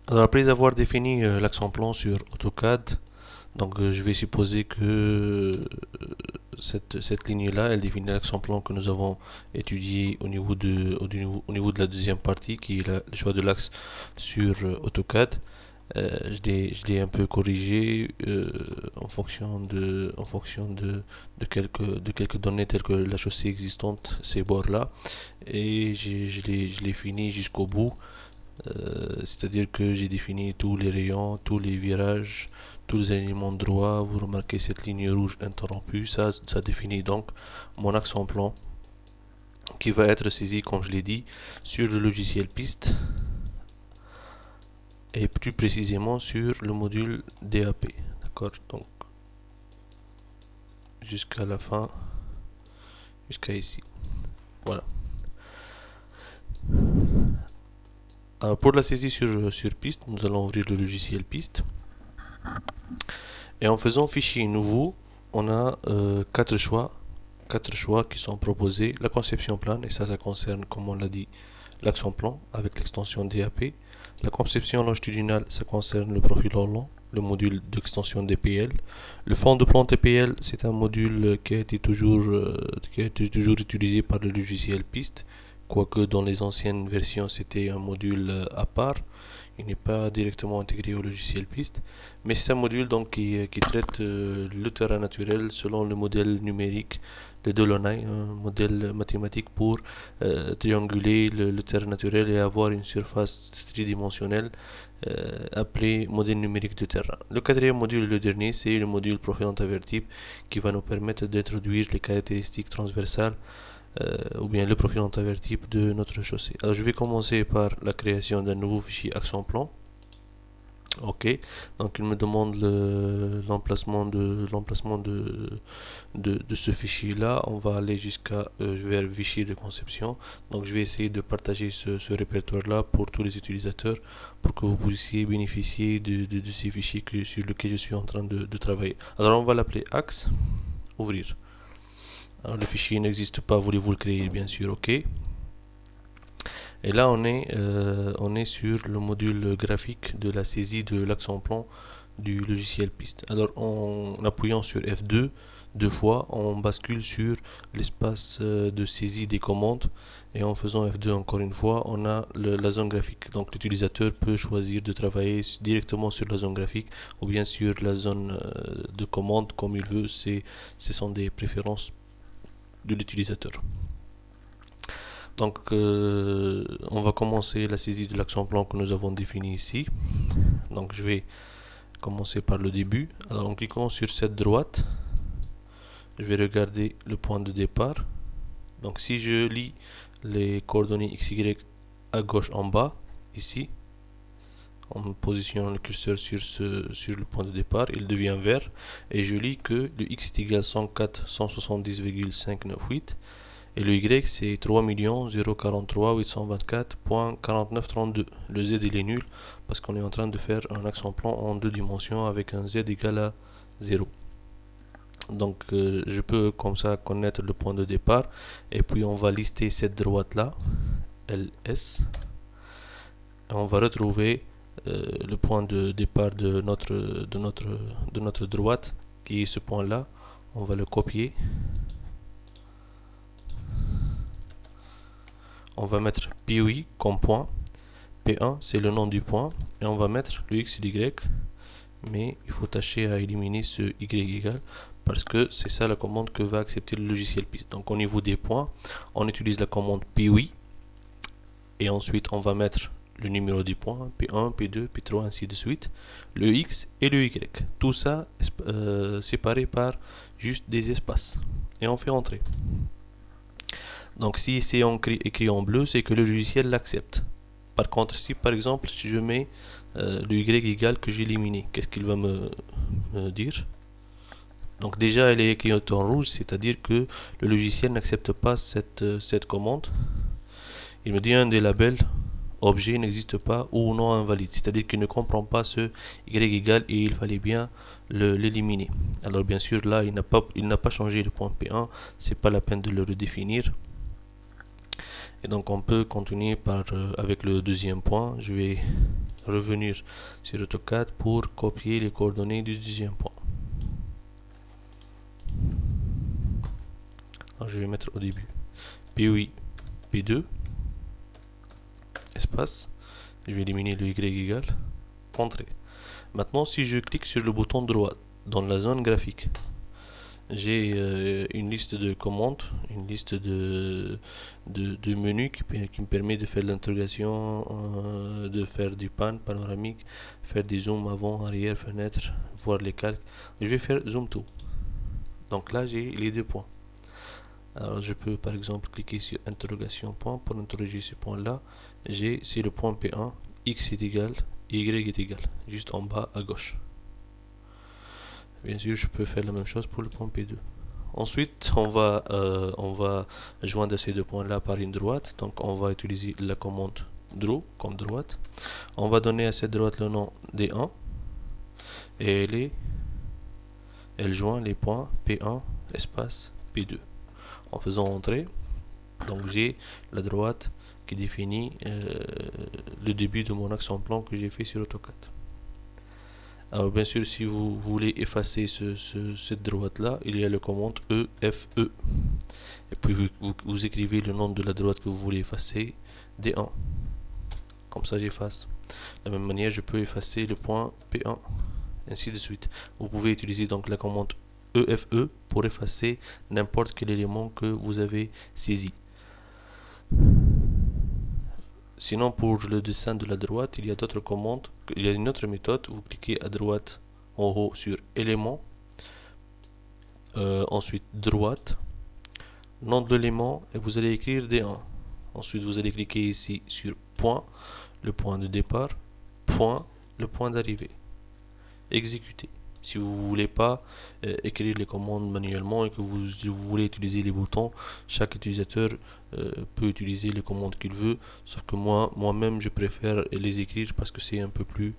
Alors après avoir défini l'accent plan sur AutoCAD, donc je vais supposer que cette ligne-là, elle définit l'accent plan que nous avons étudié au niveau de la deuxième partie, qui est le choix de l'axe sur AutoCAD. Je l'ai un peu corrigé en fonction de quelques données telles que la chaussée existante, ces bords-là, et je l'ai fini jusqu'au bout. C'est-à-dire que j'ai défini tous les rayons, tous les virages, tous les éléments droits. Vous remarquez cette ligne rouge interrompue, ça définit donc mon axe en plan qui va être saisi, comme je l'ai dit, sur le logiciel piste et plus précisément sur le module DAP. D'accord? Donc jusqu'à la fin, jusqu'à ici. Voilà. Alors pour la saisie sur piste, nous allons ouvrir le logiciel piste. Et en faisant fichier nouveau, on a quatre choix qui sont proposés. La conception plane, et ça concerne, comme on l'a dit, l'axe en plan avec l'extension DAP. La conception longitudinale, ça concerne le profil Hollande, le module d'extension DPL. Le fond de plan TPL, c'est un module qui a été toujours utilisé par le logiciel piste, quoique dans les anciennes versions, c'était un module à part. Il n'est pas directement intégré au logiciel piste, mais c'est un module donc qui traite le terrain naturel selon le modèle numérique de Delaunay, un modèle mathématique pour trianguler le terrain naturel et avoir une surface tridimensionnelle appelée modèle numérique de terrain. Le quatrième module, le dernier, c'est le module profil invertible qui va nous permettre d'introduire les caractéristiques transversales ou bien le profil invertible de notre chaussée. Alors je vais commencer par la création d'un nouveau fichier accent plan. Ok, donc il me demande l'emplacement de ce fichier là. On va aller jusqu'à vers le fichier de conception. Donc je vais essayer de partager ce répertoire là pour tous les utilisateurs pour que vous puissiez bénéficier de ces fichiers sur lesquels je suis en train de travailler. Alors on va l'appeler axe, ouvrir. Alors le fichier n'existe pas, voulez-vous le créer? Bien sûr, ok. Et là on est sur le module graphique de la saisie de l'axe en plan du logiciel piste. Alors en appuyant sur F2 deux fois, on bascule sur l'espace de saisie des commandes, et en faisant F2 encore une fois, on a la zone graphique. Donc l'utilisateur peut choisir de travailler directement sur la zone graphique ou bien sur la zone de commande comme il veut. Ce sont des préférences de l'utilisateur. Donc on va commencer la saisie de l'action plan que nous avons défini ici. Donc je vais commencer par le début. Alors en cliquant sur cette droite, je vais regarder le point de départ. Donc si je lis les coordonnées XY à gauche en bas, ici, en positionnant le curseur sur le point de départ, il devient vert, et je lis que le X est égal à 104 170,598 et le Y c'est 3 043 824.4932. Le Z il est nul parce qu'on est en train de faire un axe en plan en deux dimensions avec un Z égal à 0. Donc je peux comme ça connaître le point de départ, et puis on va lister cette droite là, LS, et on va retrouver le point de départ de notre droite, qui est ce point là. On va le copier, on va mettre POI comme point, P1 c'est le nom du point, et on va mettre le X et Y, mais il faut tâcher à éliminer ce Y égal, parce que c'est ça la commande que va accepter le logiciel piste. Donc au niveau des points, on utilise la commande POI, et ensuite on va mettre le numéro du point, P1, P2, P3, ainsi de suite, le X et le Y. Tout ça séparé par juste des espaces. Et on fait entrer. Donc si c'est écrit en bleu, c'est que le logiciel l'accepte. Par contre, si par exemple, si je mets le Y égal que j'ai éliminé, qu'est-ce qu'il va me dire? Donc déjà, elle est écrite en rouge, c'est-à-dire que le logiciel n'accepte pas cette commande. Il me dit un des labels objet n'existe pas ou non invalide, c'est-à-dire qu'il ne comprend pas ce Y égal, et il fallait bien l'éliminer. Alors bien sûr là il n'a pas changé le point P1, c'est pas la peine de le redéfinir. Et donc on peut continuer avec le deuxième point. Je vais revenir sur AutoCAD pour copier les coordonnées du deuxième point. Alors, je vais mettre au début P8, P2, espace, je vais éliminer le Y égale, entrée. Maintenant, si je clique sur le bouton droit dans la zone graphique, j'ai une liste de commandes, une liste de menus qui me permet de faire l'interrogation, de faire du pan panoramique, faire des zooms avant, arrière, fenêtre, voir les calques. Je vais faire zoom to. Donc là, j'ai les deux points. Alors je peux par exemple cliquer sur interrogation point pour interroger ce point là. C'est le point P1, X est égal, Y est égal, juste en bas à gauche. Bien sûr, je peux faire la même chose pour le point P2. Ensuite, on va joindre ces deux points là par une droite. Donc on va utiliser la commande draw comme droite. On va donner à cette droite le nom D1 et elle joint les points P1 espace P2. En faisant entrer, donc j'ai la droite qui définit le début de mon axe en plan que j'ai fait sur AutoCAD. Alors bien sûr, si vous voulez effacer cette droite là, il y a la commande EFE et puis vous écrivez le nom de la droite que vous voulez effacer, D1, comme ça j'efface. De la même manière, je peux effacer le point P1, ainsi de suite. Vous pouvez utiliser donc la commande EFE pour effacer n'importe quel élément que vous avez saisi. Sinon, pour le dessin de la droite, il y a d'autres commandes. Il y a une autre méthode. Vous cliquez à droite en haut sur élément, ensuite droite, nom de l'élément, et vous allez écrire D1. Ensuite, vous allez cliquer ici sur point, le point de départ, point, le point d'arrivée. Exécuter. Si vous ne voulez pas écrire les commandes manuellement et que vous voulez utiliser les boutons, chaque utilisateur peut utiliser les commandes qu'il veut, sauf que moi-même je préfère les écrire parce que c'est un peu plus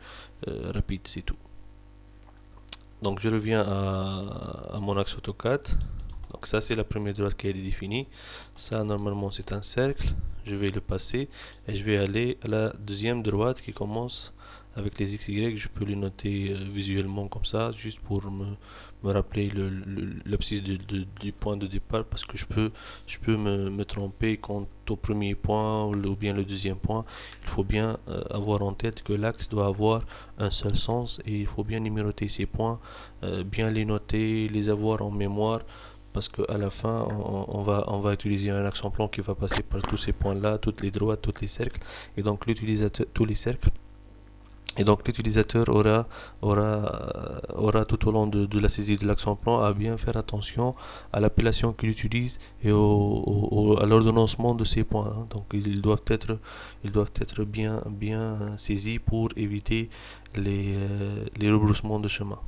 rapide, c'est tout. Donc je reviens à mon axe AutoCAD. Donc ça c'est la première droite qui est définie. Ça normalement c'est un cercle. Je vais le passer et je vais aller à la deuxième droite qui commence avec les XY. Je peux les noter visuellement comme ça, juste pour me rappeler l'abscisse du point de départ, parce que je peux me tromper quant au premier point ou bien le deuxième point. Il faut bien avoir en tête que l'axe doit avoir un seul sens et il faut bien numéroter ces points, bien les noter, les avoir en mémoire, parce qu'à la fin on va utiliser un axe en plan qui va passer par tous ces points là, toutes les droites, tous les cercles, et donc l'utilisateur, tous les cercles, et donc l'utilisateur aura tout au long de la saisie de l'axe en plan à bien faire attention à l'appellation qu'il utilise et à l'ordonnancement de ces points, hein. Donc ils doivent être bien saisis pour éviter les rebroussements de chemin.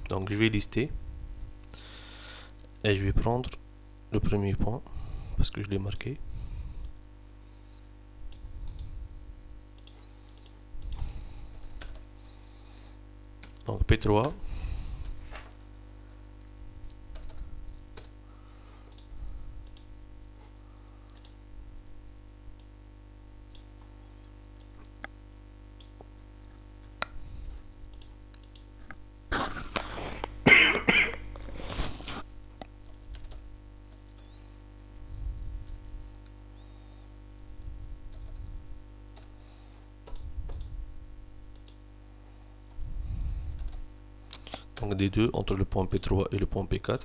Donc je vais lister et je vais prendre le premier point parce que je l'ai marqué. Donc P3, donc des deux entre le point P3 et le point P4.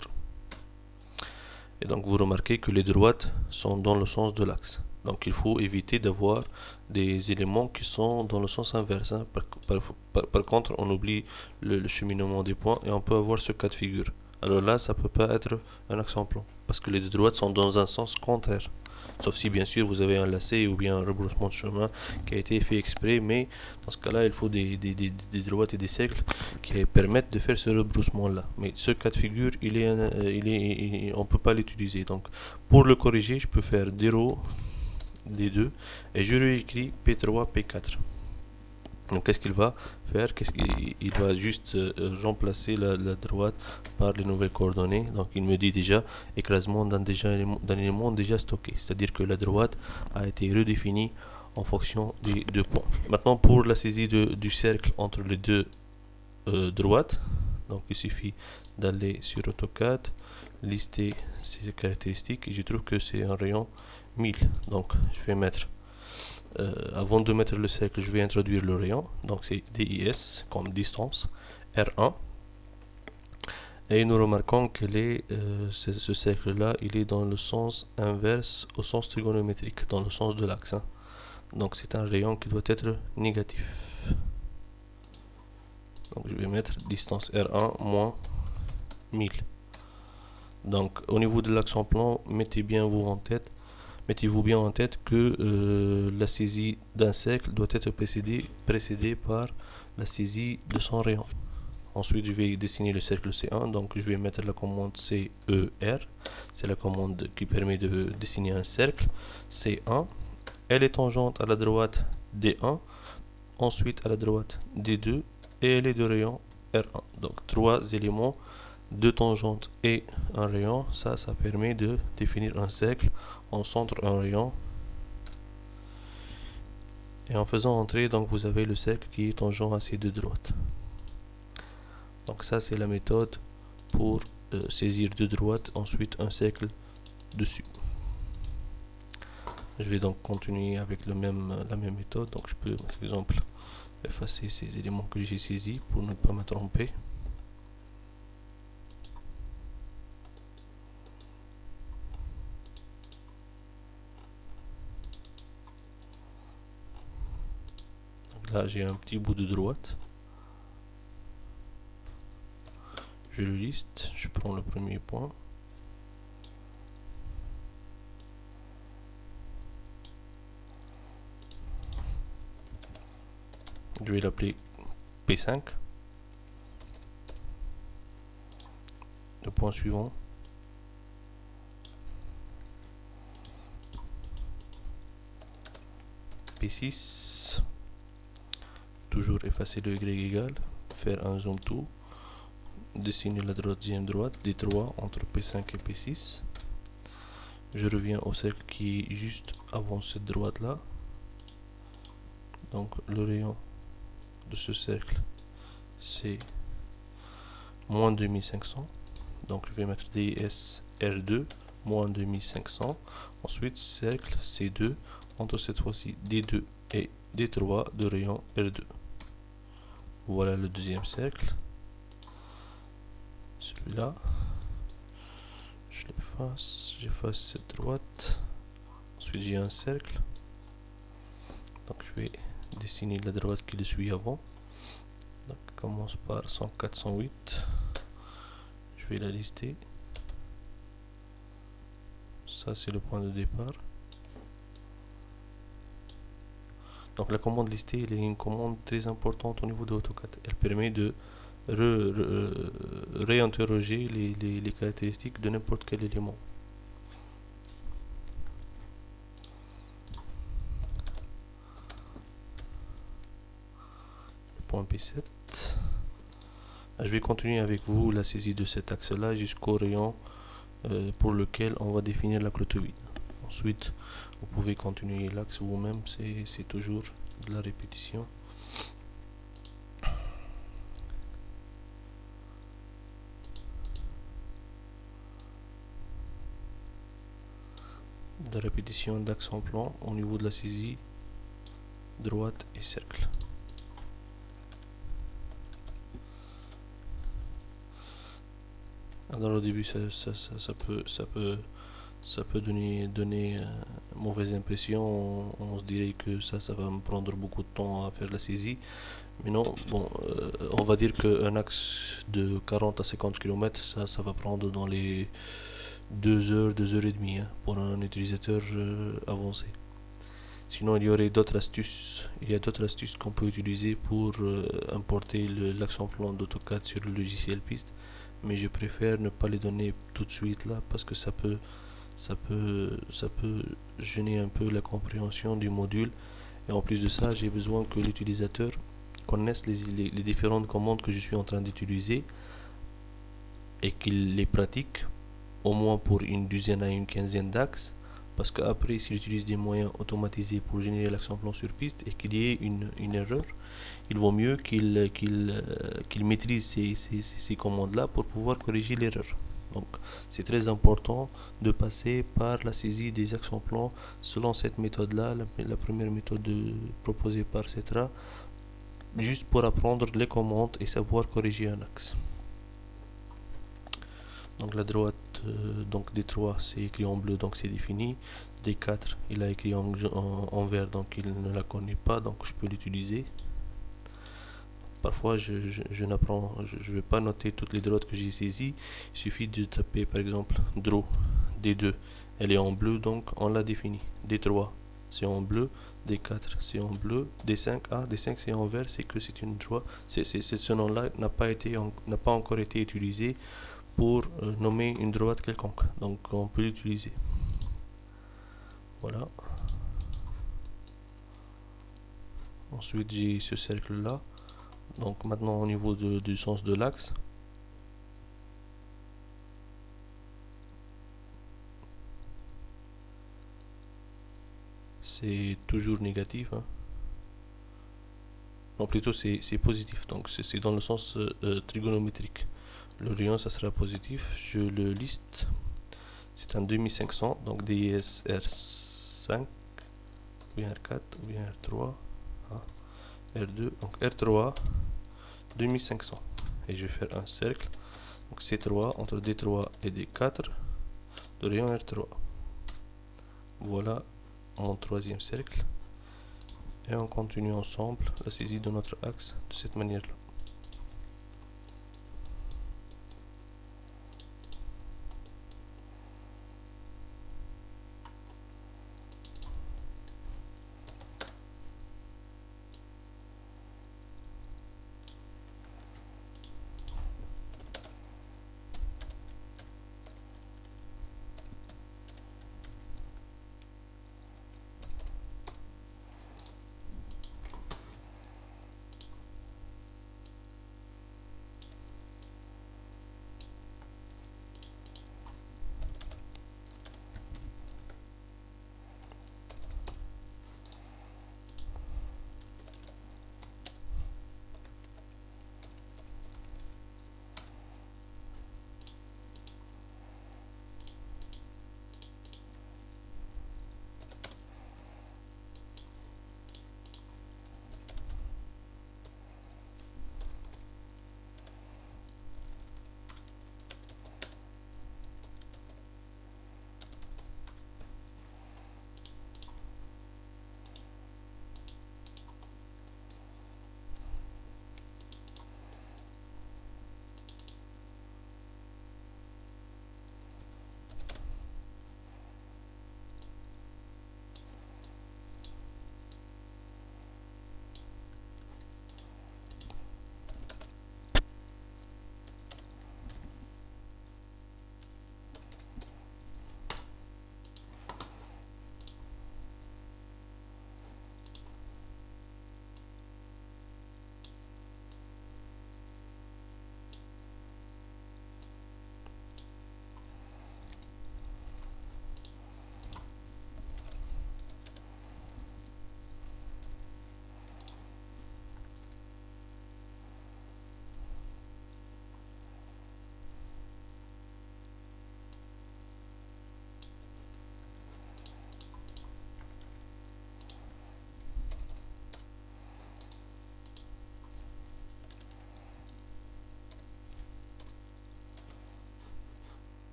Et donc vous remarquez que les droites sont dans le sens de l'axe. Donc il faut éviter d'avoir des éléments qui sont dans le sens inverse, hein. Par contre, on oublie le cheminement des points et on peut avoir ce cas de figure. Alors là, ça peut pas être un axe en plan parce que les deux droites sont dans un sens contraire. Sauf si bien sûr vous avez un lacet ou bien un rebroussement de chemin qui a été fait exprès, mais dans ce cas-là, il faut des droites et des cercles qui permettent de faire ce rebroussement là. Mais ce cas de figure, on peut pas l'utiliser. Donc pour le corriger, je peux faire D2 et je réécris P3, P4. Donc qu'est-ce qu'il va faire? Il va juste remplacer la droite par les nouvelles coordonnées. Donc il me dit déjà écrasement d'un élément déjà stocké, c'est à dire que la droite a été redéfinie en fonction des deux points. Maintenant, pour la saisie du cercle entre les deux droites, donc il suffit d'aller sur AutoCAD, lister ces caractéristiques, et je trouve que c'est un rayon 1000. Donc je vais mettre, avant de mettre le cercle, je vais introduire le rayon, donc c'est DIS comme distance, R1. Et nous remarquons que ce cercle-là, il est dans le sens inverse au sens trigonométrique, dans le sens de l'axe. Donc c'est un rayon qui doit être négatif. Donc je vais mettre distance R1 moins 1000. Donc au niveau de l'axe en plan, mettez-vous bien en tête que la saisie d'un cercle doit être précédée par la saisie de son rayon. Ensuite, je vais dessiner le cercle C1. Donc, je vais mettre la commande CER. C'est la commande qui permet de dessiner un cercle. C1. Elle est tangente à la droite D1. Ensuite, à la droite D2. Et elle est de rayon R1. Donc, 3 éléments, 2 tangentes et un rayon. Ça permet de définir un cercle. En centre, un rayon. Et en faisant entrer, donc, vous avez le cercle qui est tangent à ces deux droites. Donc ça c'est la méthode pour saisir deux droites, ensuite un cercle dessus. Je vais donc continuer avec la même méthode. Donc je peux par exemple effacer ces éléments que j'ai saisis pour ne pas me tromper. Donc là j'ai un petit bout de droite. Je le liste, je prends le premier point. Je vais l'appeler P5. Le point suivant. P6. Toujours effacer le Y égal. Faire un zoom to. Dessiner la deuxième droite des 3 entre P5 et P6. Je reviens au cercle qui est juste avant cette droite là. Donc le rayon de ce cercle c'est moins 2500. Donc je vais mettre DIS R2 moins 2500. Ensuite cercle C2 entre cette fois-ci D2 et D3 de rayon R2. Voilà le deuxième cercle. Celui-là, je l'efface, j'efface cette droite. Ensuite j'ai un cercle. Donc je vais dessiner la droite qui le suit avant. Donc commence par 104, 108. Je vais la lister. Ça c'est le point de départ. Donc la commande listée, elle est une commande très importante au niveau de AutoCAD. Elle permet de réinterroger les caractéristiques de n'importe quel élément. Point P7. Je vais continuer avec vous la saisie de cet axe là jusqu'au rayon pour lequel on va définir la clôture vide. Ensuite vous pouvez continuer l'axe vous-même, c'est toujours de la répétition. De répétition d'axe en plan au niveau de la saisie droite et cercle. Alors au début ça peut donner mauvaise impression. On se dirait que ça va me prendre beaucoup de temps à faire la saisie, mais non. Bon, on va dire qu'un axe de 40 à 50 km ça va prendre dans les 2 heures, 2 heures et demie pour un utilisateur avancé. Sinon il y aurait d'autres astuces. Il y a d'autres astuces qu'on peut utiliser pour importer l'axe en plan d'AutoCAD sur le logiciel piste, mais je préfère ne pas les donner tout de suite là parce que ça peut gêner un peu la compréhension du module. Et en plus de ça, j'ai besoin que l'utilisateur connaisse les différentes commandes que je suis en train d'utiliser et qu'il les pratique au moins pour une douzaine à une quinzaine d'axes, parce qu'après, si j'utilise des moyens automatisés pour générer l'action plan sur piste et qu'il y ait une erreur, il vaut mieux qu'il maîtrise ces commandes-là pour pouvoir corriger l'erreur. Donc, c'est très important de passer par la saisie des actions plans selon cette méthode-là, la première méthode proposée par Cetra, juste pour apprendre les commandes et savoir corriger un axe. Donc la droite donc D3 c'est écrit en bleu, donc c'est défini. D4 il a écrit en vert, donc il ne la connaît pas, donc je peux l'utiliser. Parfois je vais pas noter toutes les droites que j'ai saisies, il suffit de taper par exemple draw D2, elle est en bleu, donc on l'a défini. D3 c'est en bleu, D4 c'est en bleu, D5, D5 c'est en vert, c'est que c'est une droite, ce nom là n'a pas encore été utilisé pour nommer une droite quelconque, donc on peut l'utiliser. Voilà. Ensuite j'ai ce cercle là, donc maintenant au niveau du sens de l'axe, c'est toujours négatif, hein. Non, plutôt c'est positif, donc c'est dans le sens trigonométrique. Le rayon ça sera positif, je le liste, c'est un 2500, donc DIS R5 ou bien R4 ou bien R3, R2, donc R3 2500, et je vais faire un cercle, donc C3 entre D3 et D4 de rayon R3. Voilà mon troisième cercle, et on continue ensemble la saisie de notre axe de cette manière là.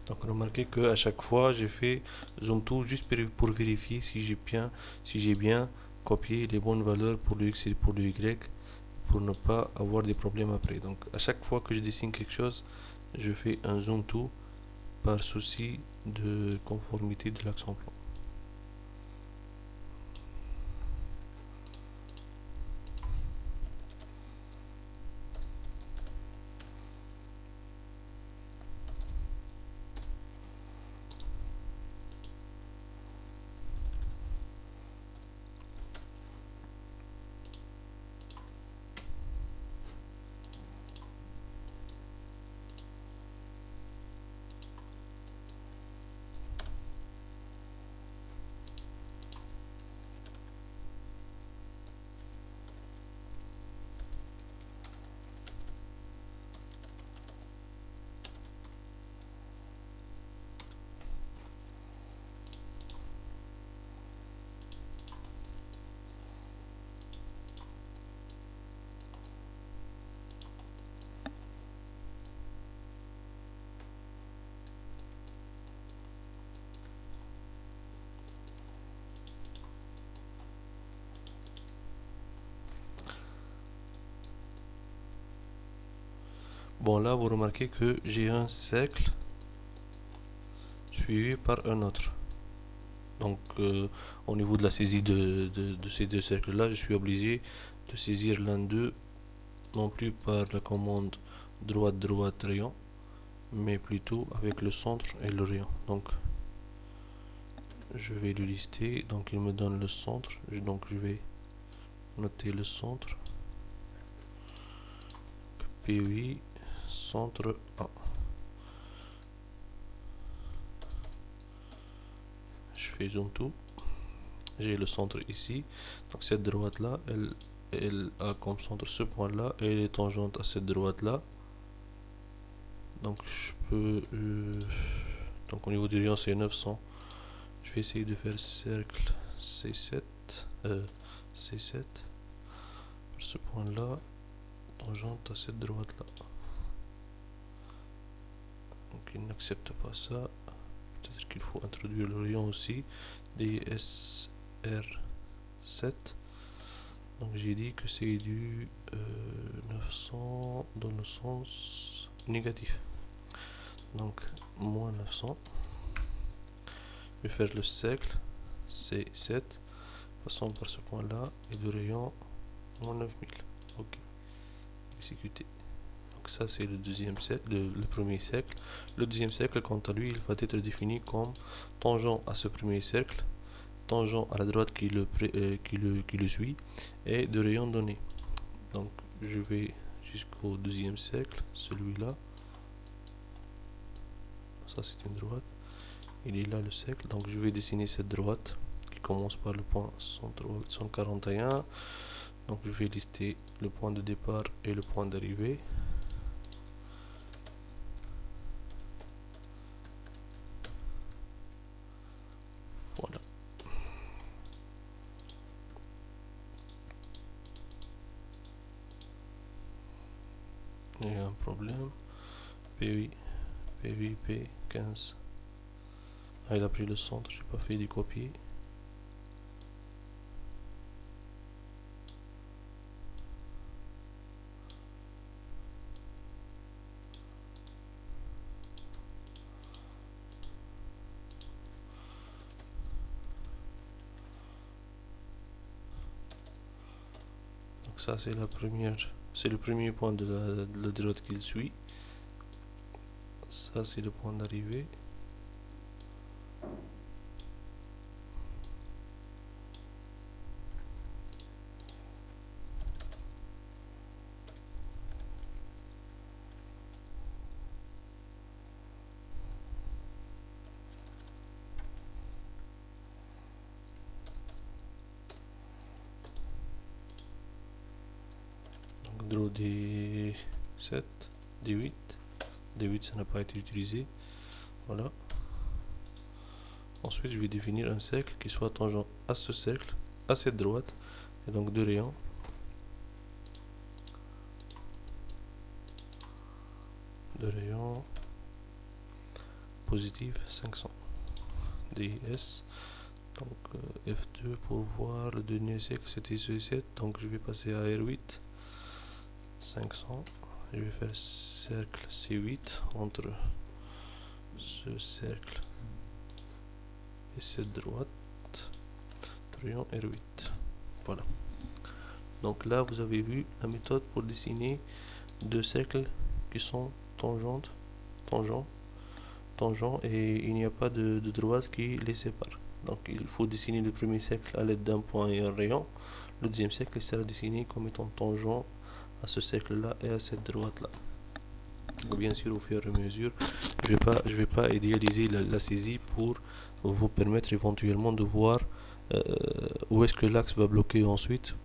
Donc remarquez que à chaque fois j'ai fait zoom to juste pour vérifier si j'ai bien copié les bonnes valeurs pour le x et pour le y pour ne pas avoir des problèmes après. Donc à chaque fois que je dessine quelque chose, je fais un zoom to par souci de conformité de l'axe en plan. Bon, là, vous remarquez que j'ai un cercle suivi par un autre. Donc, au niveau de la saisie de ces deux cercles-là, je suis obligé de saisir l'un d'eux, non plus par la commande droite-droite rayon, mais plutôt avec le centre et le rayon. Donc, je vais le lister. Donc, il me donne le centre. Donc, je vais noter le centre. P8, centre 1. Je fais zoom tout. J'ai le centre ici. Donc, cette droite-là, elle a comme centre ce point-là et elle est tangente à cette droite-là. Donc, je peux. Donc, au niveau du rayon, c'est 900. Je vais essayer de faire cercle C7. C7. Ce point-là, tangente à cette droite-là. Donc, il n'accepte pas ça. Peut-être qu'il faut introduire le rayon aussi. DSR7. Donc, j'ai dit que c'est du 900 dans le sens négatif. Donc, moins 900. Je vais faire le cercle C7. Passons par ce point-là. Et le rayon, moins 9000. Ok. Exécuter. Donc ça c'est le deuxième cercle, le premier cercle. Le deuxième cercle, quant à lui, il va être défini comme tangent à ce premier cercle, tangent à la droite qui le suit, et de rayon donné. Donc je vais jusqu'au deuxième cercle, celui-là. Ça c'est une droite. Il est là le cercle. Donc je vais dessiner cette droite qui commence par le point 141. Donc je vais lister le point de départ et le point d'arrivée. Voilà. Il y a un problème. P8, P8, P15. Ah, il a pris le centre, j'ai pas fait du copier. Donc ça c'est la première, c'est le premier point de la droite qu'il suit. Ça c'est le point d'arrivée. Donc draw D7, D8. D8 ça n'a pas été utilisé. Voilà. Ensuite je vais définir un cercle qui soit tangent à ce cercle, à cette droite. Et donc deux rayons. Deux rayons. positive 500. DIS. Donc F2 pour voir le dernier cercle, c'était C7. Donc je vais passer à R8. 500. Je vais faire cercle C8 entre ce cercle et cette droite. Triangle R8. Voilà. Donc là, vous avez vu la méthode pour dessiner deux cercles qui sont tangents, et il n'y a pas de droite qui les sépare. Donc il faut dessiner le premier cercle à l'aide d'un point et un rayon. Le deuxième cercle sera dessiné comme étant tangent à ce cercle-là et à cette droite-là. Bien sûr, au fur et à mesure, je vais pas idéaliser la saisie pour vous permettre éventuellement de voir où est-ce que l'axe va bloquer ensuite,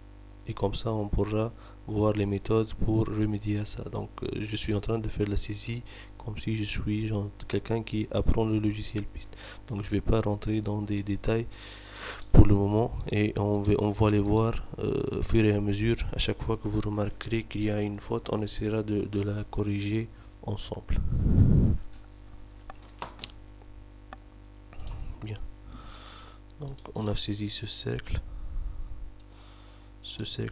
et comme ça on pourra voir les méthodes pour remédier à ça. Donc je suis en train de faire la saisie comme si je suis quelqu'un qui apprend le logiciel piste. Donc je vais pas rentrer dans des détails pour le moment, et on va les voir au fur et à mesure. À chaque fois que vous remarquerez qu'il y a une faute, on essaiera de la corriger ensemble. Bien. Donc on a saisi ce cercle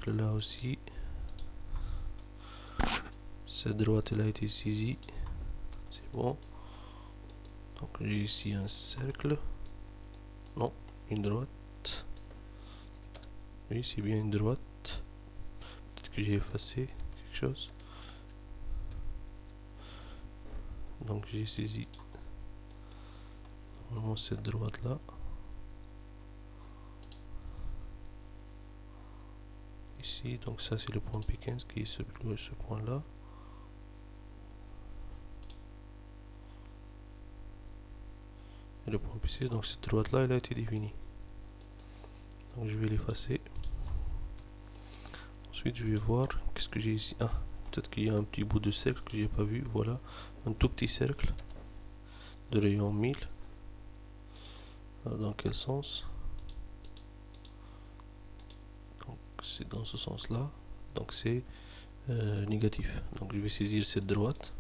là aussi. Cette droite elle a été saisie, c'est bon. Donc j'ai ici un cercle, non, une droite, oui c'est bien une droite, peut-être que j'ai effacé quelque chose. Donc j'ai saisi normalement cette droite là, ici. Donc ça c'est le point P15 qui est ce point là. Et le point P6, donc cette droite là elle a été définie. Donc je vais l'effacer. Ensuite je vais voir qu'est-ce que j'ai ici. Ah, peut-être qu'il y a un petit bout de cercle que j'ai pas vu. Voilà, un tout petit cercle de rayon 1000. Dans quel sens? Donc c'est dans ce sens là, donc c'est négatif. Donc je vais saisir cette droite.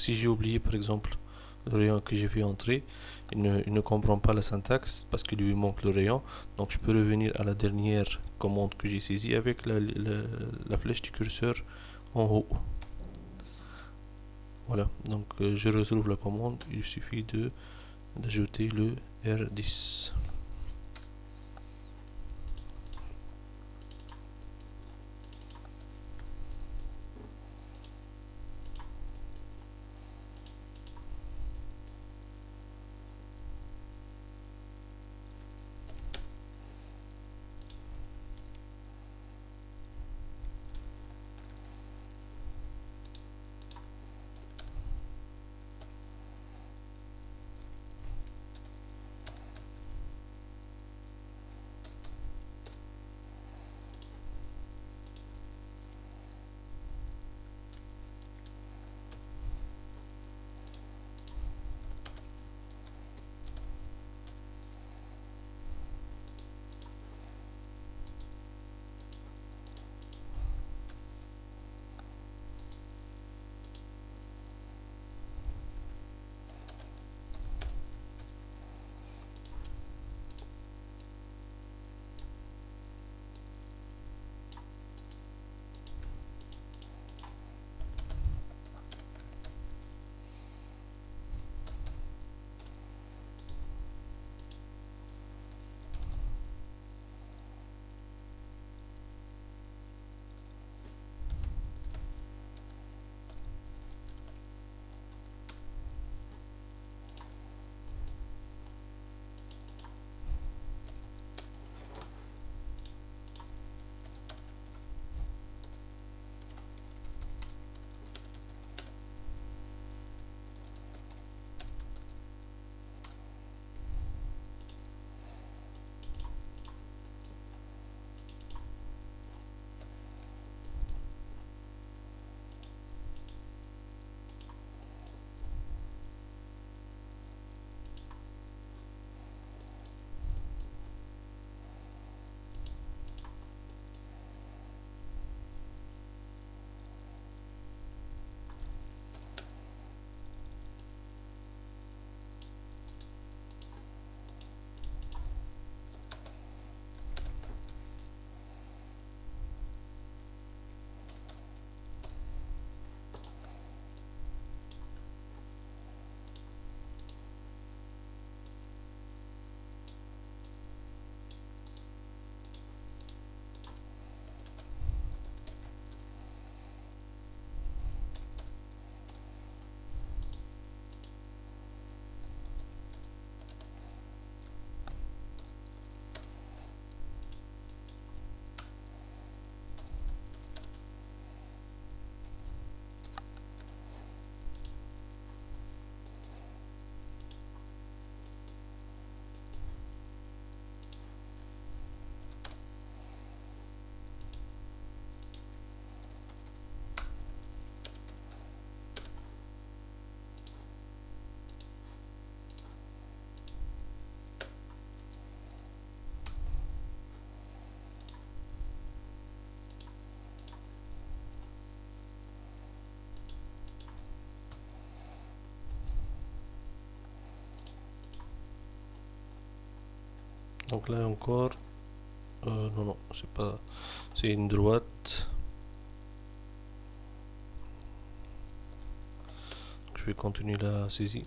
si j'ai oublié par exemple le rayon que j'ai fait entrer, il ne comprend pas la syntaxe parce qu'il lui manque le rayon. Donc je peux revenir à la dernière commande que j'ai saisie avec la flèche du curseur en haut. Voilà, donc je retrouve la commande, il suffit d'ajouter le R10. Donc là encore, non, non, c'est pas, c'est une droite. Je vais continuer la saisie.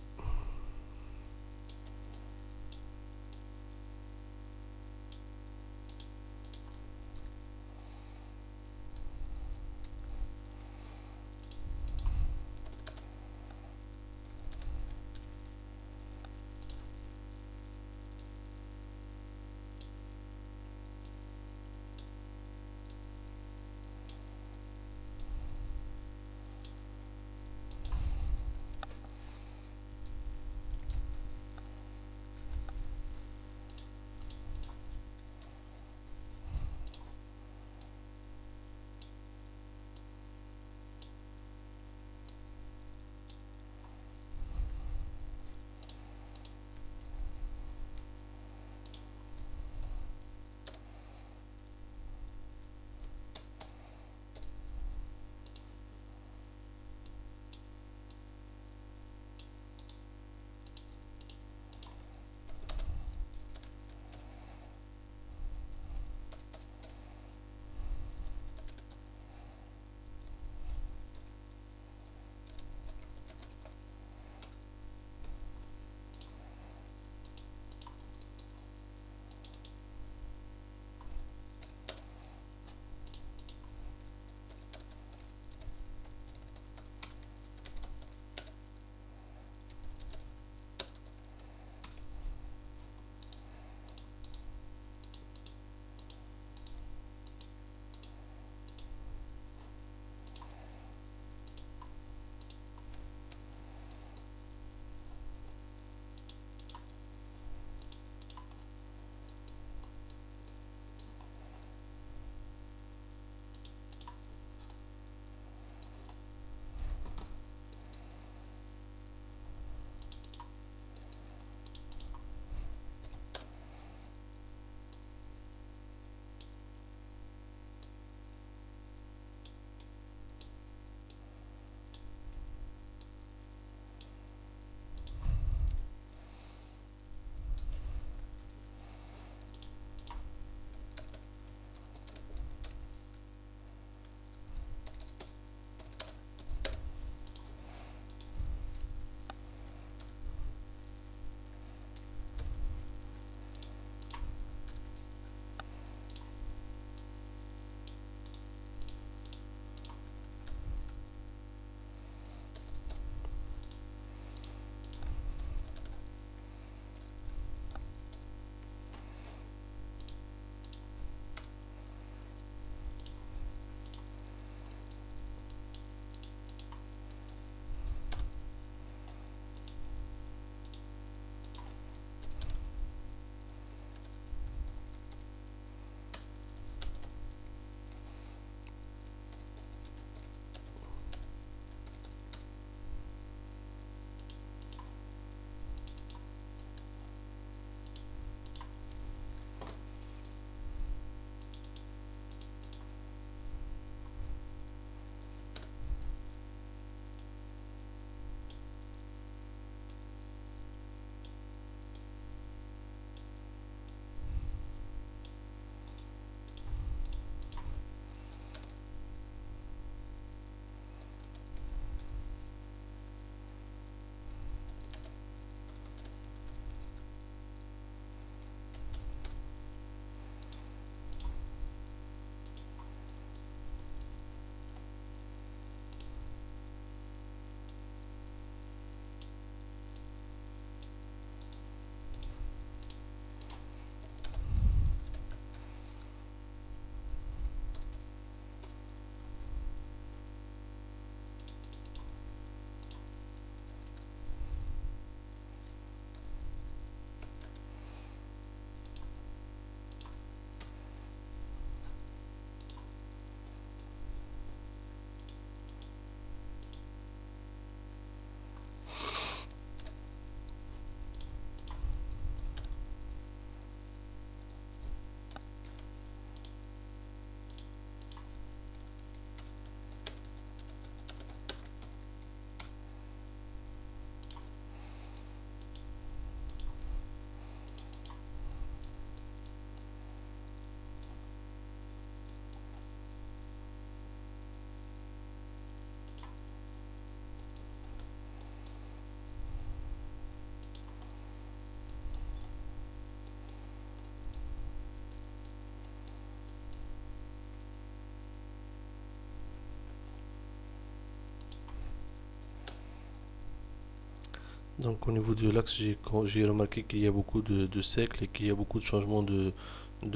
Donc au niveau de l'axe, j'ai remarqué qu'il y a beaucoup de cercles et qu'il y a beaucoup de changements de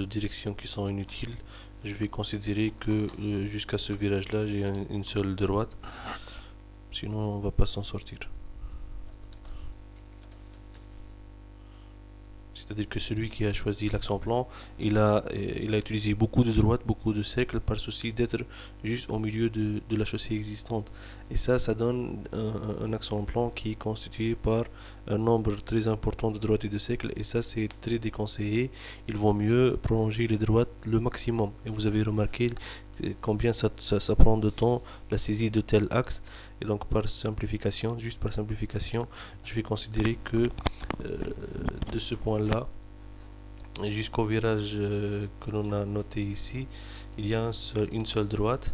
direction qui sont inutiles. Je vais considérer que jusqu'à ce virage-là, j'ai une seule droite. Sinon, on va pas s'en sortir. C'est-à-dire que celui qui a choisi l'axe en plan, il a utilisé beaucoup de droites, beaucoup de cercles par souci d'être juste au milieu de la chaussée existante. Et ça donne un axe en plan qui est constitué par un nombre très important de droites et de cercles. Et ça, c'est très déconseillé. Il vaut mieux prolonger les droites le maximum. Et vous avez remarqué combien ça prend de temps la saisie de tel axe. Et donc, par simplification, juste par simplification, je vais considérer que de ce point-là jusqu'au virage que l'on a noté ici, il y a une seule droite.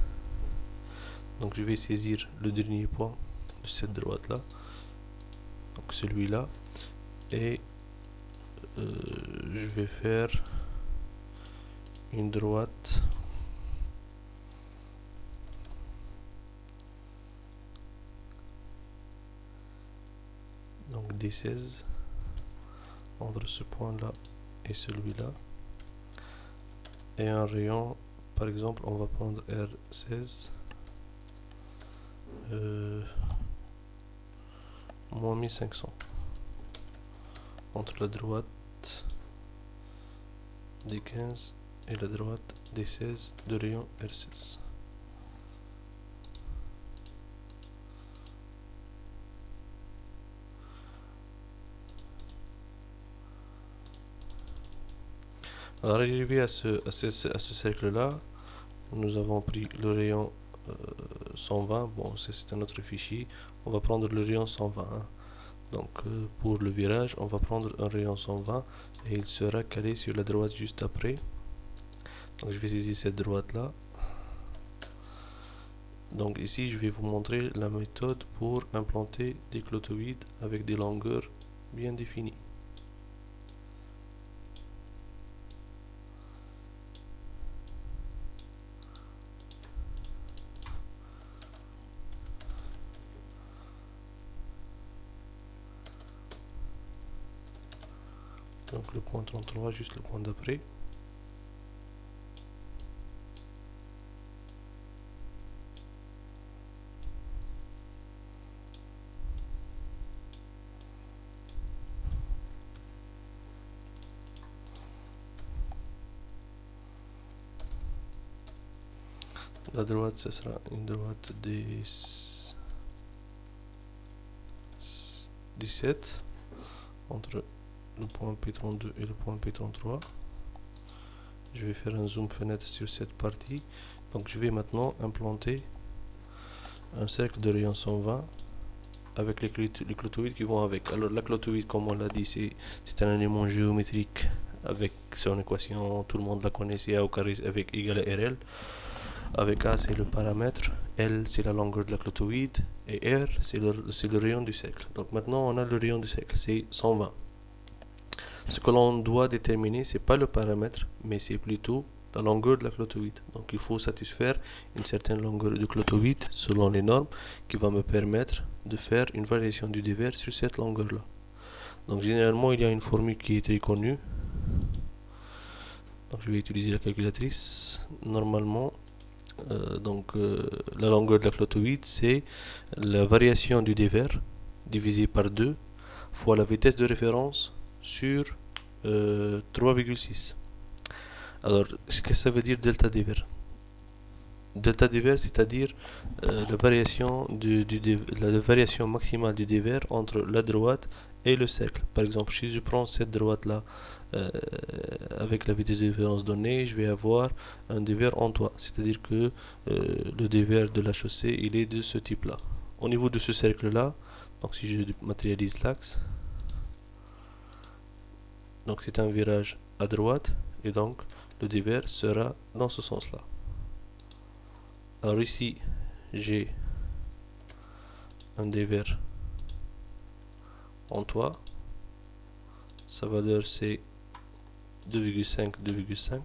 Donc je vais saisir le dernier point de cette droite-là, donc celui-là, et je vais faire une droite donc D16 entre ce point-là et celui-là, et un rayon, par exemple on va prendre R16 moins 1500 entre la droite D15 et la droite D16 de rayon R16. Alors arrivé à ce cercle-là, nous avons pris le rayon 120. Bon, c'est un autre fichier. On va prendre le rayon 120. Hein. Donc pour le virage, on va prendre un rayon 120 et il sera calé sur la droite juste après. Donc je vais saisir cette droite-là. Donc ici, je vais vous montrer la méthode pour implanter des clotoïdes avec des longueurs bien définies. Donc le point 33, juste le point d'après. La droite, ce sera une droite des 17 entre le point P32 et le point P33. Je vais faire un zoom fenêtre sur cette partie. Donc je vais maintenant implanter un cercle de rayon 120 avec les clotoïdes qui vont avec. Alors la clotoïde, comme on l'a dit, c'est un élément géométrique avec son équation, tout le monde la connaît, c'est A au carré avec égal à RL. Avec A c'est le paramètre, L c'est la longueur de la clotoïde et R c'est le rayon du cercle. Donc maintenant on a le rayon du cercle, c'est 120. Ce que l'on doit déterminer, c'est pas le paramètre, mais c'est plutôt la longueur de la clotoïde. Donc il faut satisfaire une certaine longueur de clotoïde selon les normes qui va me permettre de faire une variation du dévers sur cette longueur-là. Donc généralement il y a une formule qui est très connue. Donc je vais utiliser la calculatrice. Normalement, la longueur de la clotoïde, c'est la variation du dévers divisé par 2 fois la vitesse de référence sur 3,6. Alors, qu'est-ce que ça veut dire delta dévers? Delta dévers, c'est-à-dire la variation maximale du dévers entre la droite et le cercle. Par exemple, si je prends cette droite-là avec la vitesse de référence donnée, je vais avoir un dévers en toit. C'est-à-dire que le dévers de la chaussée, il est de ce type-là. Au niveau de ce cercle-là, donc si je matérialise l'axe, donc c'est un virage à droite et donc le dévers sera dans ce sens-là. Alors ici, j'ai un dévers en toit. Sa valeur c'est 2,5, 2,5.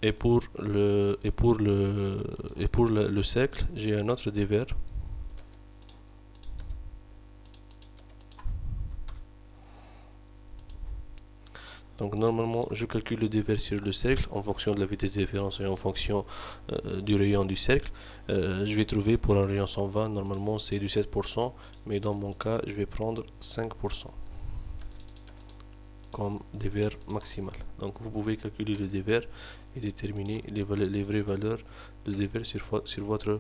Et pour le cercle, j'ai un autre dévers. Donc normalement, je calcule le dévers sur le cercle en fonction de la vitesse de référence et en fonction du rayon du cercle. Je vais trouver pour un rayon 120, normalement c'est du 7%, mais dans mon cas, je vais prendre 5% comme dévers maximal. Donc vous pouvez calculer le dévers et déterminer les vraies valeurs de dévers sur votre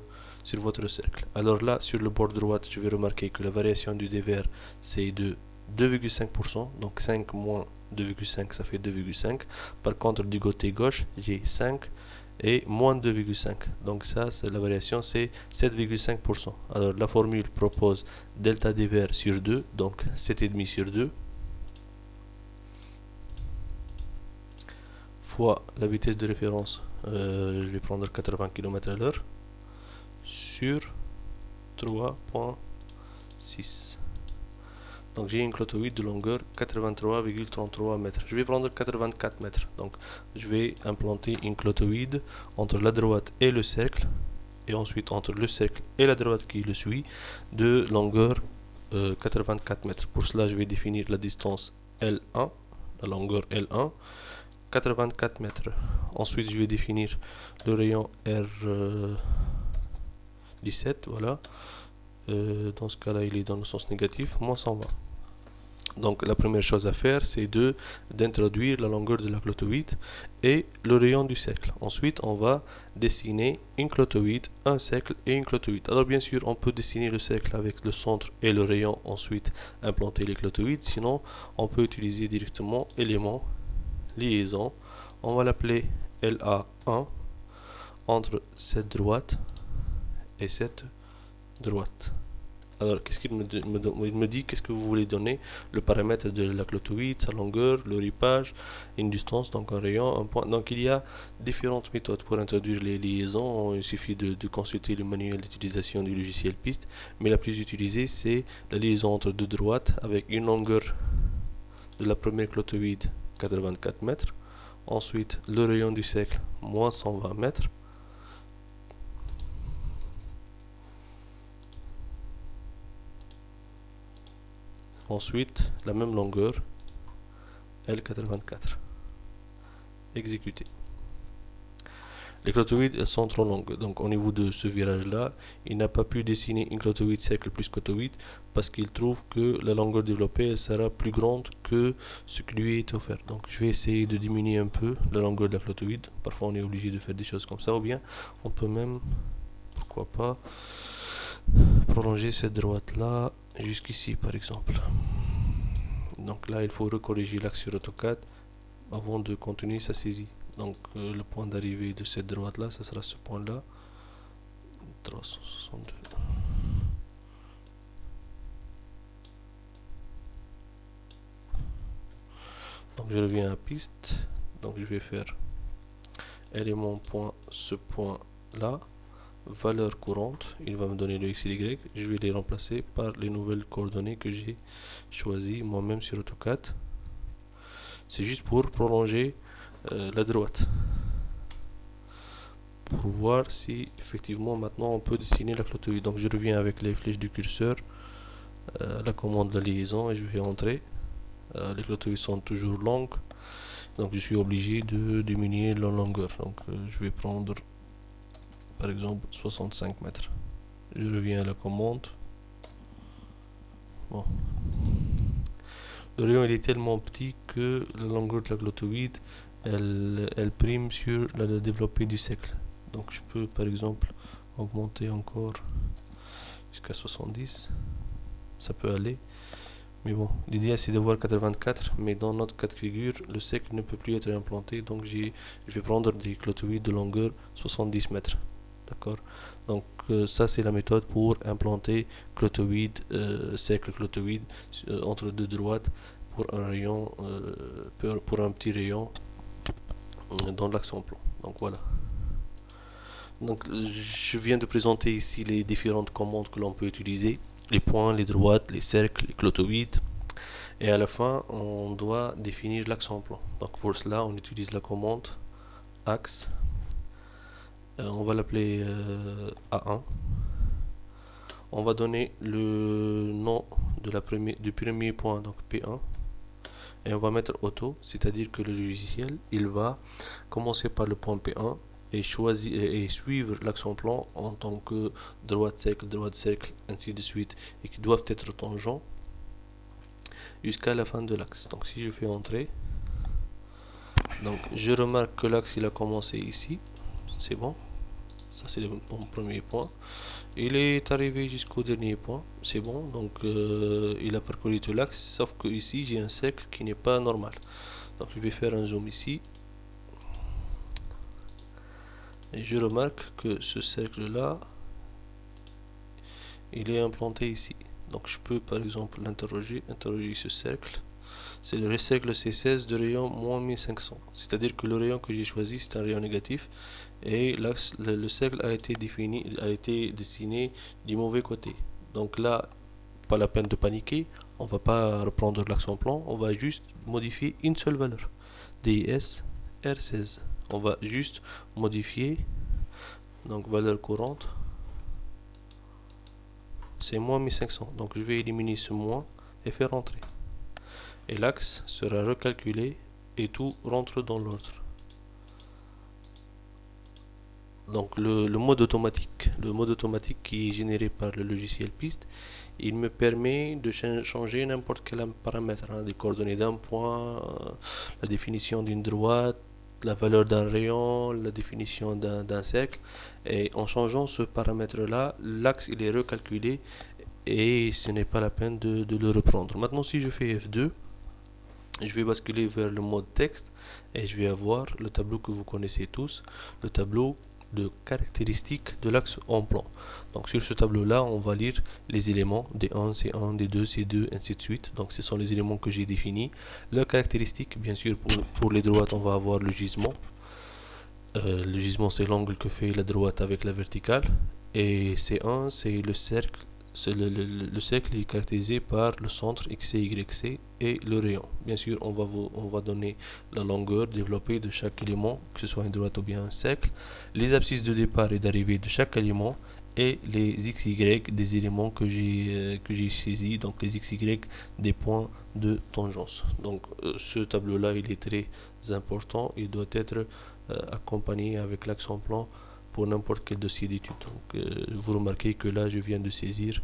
cercle. Alors là, sur le bord droit, je vais remarquer que la variation du dévers, c'est de 2,5%, donc 5 moins 2,5, ça fait 2,5. Par contre, du côté gauche, j'ai 5 et moins 2,5. Donc ça, c'est la variation, c'est 7,5%. Alors la formule propose delta dévers sur 2, donc 7,5 sur 2, fois la vitesse de référence, je vais prendre 80 km/h, sur 3,6. Donc j'ai une clotoïde de longueur 83,33 mètres. Je vais prendre 84 mètres. Donc je vais implanter une clotoïde entre la droite et le cercle, et ensuite entre le cercle et la droite qui le suit, de longueur 84 mètres. Pour cela, je vais définir la distance L1, la longueur L1, 84 mètres. Ensuite, je vais définir le rayon R17, voilà. Dans ce cas-là, il est dans le sens négatif, moins 120. Donc la première chose à faire, c'est d'introduire la longueur de la clotoïde et le rayon du cercle. Ensuite, on va dessiner une clotoïde, un cercle et une clotoïde. Alors bien sûr, on peut dessiner le cercle avec le centre et le rayon, ensuite implanter les clotoïdes. Sinon, on peut utiliser directement élément liaison. On va l'appeler LA1 entre cette droite et cette droite. Alors, qu'est-ce qu'il me dit? Qu'est-ce que vous voulez donner? Le paramètre de la clotoïde, sa longueur, le ripage, une distance, donc un rayon, un point. Donc, il y a différentes méthodes pour introduire les liaisons. Il suffit de consulter le manuel d'utilisation du logiciel PIST. Mais la plus utilisée, c'est la liaison entre deux droites avec une longueur de la première clotoïde 84 mètres. Ensuite, le rayon du cercle, moins 120 mètres. Ensuite, la même longueur, L84. Exécuter. Les clotoïdes, elles sont trop longues. Donc, au niveau de ce virage-là, il n'a pas pu dessiner une clotoïde cercle plus clotoïde parce qu'il trouve que la longueur développée elle sera plus grande que ce qui lui est offert. Donc, je vais essayer de diminuer un peu la longueur de la clotoïde. Parfois, on est obligé de faire des choses comme ça. Ou bien, on peut même, pourquoi pas, prolonger cette droite-là jusqu'ici, par exemple. Donc là, il faut recorriger l'axe sur AutoCAD avant de continuer sa saisie. Donc le point d'arrivée de cette droite là, ça sera ce point là, 362. Donc je reviens à piste, donc je vais faire élément point, ce point là, valeur courante, il va me donner le x et y, je vais les remplacer par les nouvelles coordonnées que j'ai choisies moi-même sur AutoCAD. C'est juste pour prolonger la droite, pour voir si effectivement maintenant on peut dessiner la clotoïde. Donc je reviens avec les flèches du curseur, la commande de la liaison, et je vais entrer. Les clotoïdes sont toujours longues, donc je suis obligé de diminuer la longueur. Donc je vais prendre par exemple 65 mètres. Je reviens à la commande. Bon. Le rayon il est tellement petit que la longueur de la clotoïde elle prime sur la développée du cercle. Donc je peux par exemple augmenter encore jusqu'à 70. Ça peut aller. Mais bon, l'idée c'est d'avoir 84, mais dans notre cas de figure, le cercle ne peut plus être implanté, donc je vais prendre des clotoïdes de longueur 70 mètres. D'accord? Donc ça c'est la méthode pour implanter clotoïde, cercle clotoïde entre deux droites pour un rayon, pour un petit rayon dans l'axe en plan. Donc voilà. Donc je viens de présenter ici les différentes commandes que l'on peut utiliser. Les points, les droites, les cercles, les clotoïdes. Et à la fin, on doit définir l'axe en plan. Donc pour cela, on utilise la commande axe, on va l'appeler A1. On va donner le nom de du premier point, donc P1, et on va mettre auto, c'est-à-dire que le logiciel il va commencer par le point P1 et choisir et suivre l'action plan en tant que droite cercle, ainsi de suite, et qui doivent être tangents jusqu'à la fin de l'axe. Donc si je fais entrer, donc je remarque que l'axe il a commencé ici, c'est bon, ça c'est mon premier point. Il est arrivé jusqu'au dernier point, c'est bon, donc il a parcouru tout l'axe, sauf que ici j'ai un cercle qui n'est pas normal. Donc je vais faire un zoom ici, et je remarque que ce cercle là, il est implanté ici. Donc je peux par exemple interroger ce cercle. C'est le cercle C16 de rayon moins 1500, c'est-à-dire que le rayon que j'ai choisi c'est un rayon négatif, et l'axe, le cercle a été dessiné du mauvais côté. Donc là, pas la peine de paniquer, on va pas reprendre l'axe en plan, on va juste modifier une seule valeur, DIS R16. On va juste modifier, donc valeur courante, c'est moins 1500, donc je vais éliminer ce moins et faire entrer. Et l'axe sera recalculé et tout rentre dans l'ordre. Donc le mode automatique qui est généré par le logiciel piste, il me permet de changer n'importe quel paramètre, hein, les coordonnées d'un point, la définition d'une droite, la valeur d'un rayon, la définition d'un cercle, et en changeant ce paramètre là, l'axe il est recalculé et ce n'est pas la peine de le reprendre. Maintenant si je fais F2, je vais basculer vers le mode texte et je vais avoir le tableau que vous connaissez tous, le tableau de caractéristiques de l'axe en plan. Donc sur ce tableau là on va lire les éléments D1, C1, D2, C2, ainsi de suite. Donc ce sont les éléments que j'ai définis. Leurs caractéristiques, bien sûr, pour les droites on va avoir le gisement. Le gisement c'est l'angle que fait la droite avec la verticale, et C1 c'est le cercle. Le cercle est caractérisé par le centre XC, YC et le rayon. Bien sûr, on va donner la longueur développée de chaque élément, que ce soit une droite ou bien un cercle, les abscisses de départ et d'arrivée de chaque élément, et les XY des éléments que j'ai saisis, donc les XY des points de tangence. Donc ce tableau là il est très important, il doit être accompagné avec l'axe en plan pour n'importe quel dossier d'étude. Donc vous remarquez que là je viens de saisir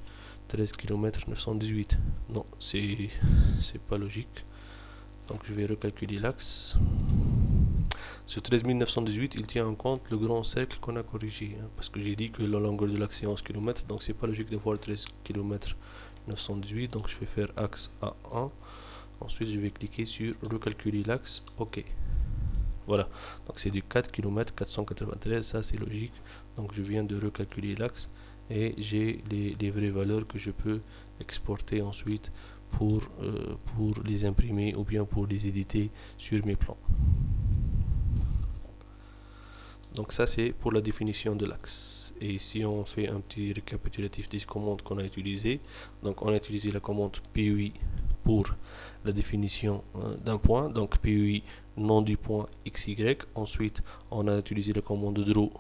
13 km 918. Non, c'est pas logique. Donc je vais recalculer l'axe. Ce 13 918 il tient en compte le grand cercle qu'on a corrigé, hein, parce que j'ai dit que la longueur de l'axe est 11 km, donc c'est pas logique de voir 13 km 918. Donc je vais faire axe A1, ensuite je vais cliquer sur recalculer l'axe, ok. Voilà, donc c'est du 4 km 493, ça c'est logique. Donc je viens de recalculer l'axe et j'ai les vraies valeurs que je peux exporter ensuite pour les imprimer ou bien pour les éditer sur mes plans. Donc ça c'est pour la définition de l'axe. Et si on fait un petit récapitulatif des commandes qu'on a utilisées, donc on a utilisé la commande PUI pour la définition d'un point, donc PUI nom du point XY. Ensuite on a utilisé la commande draw,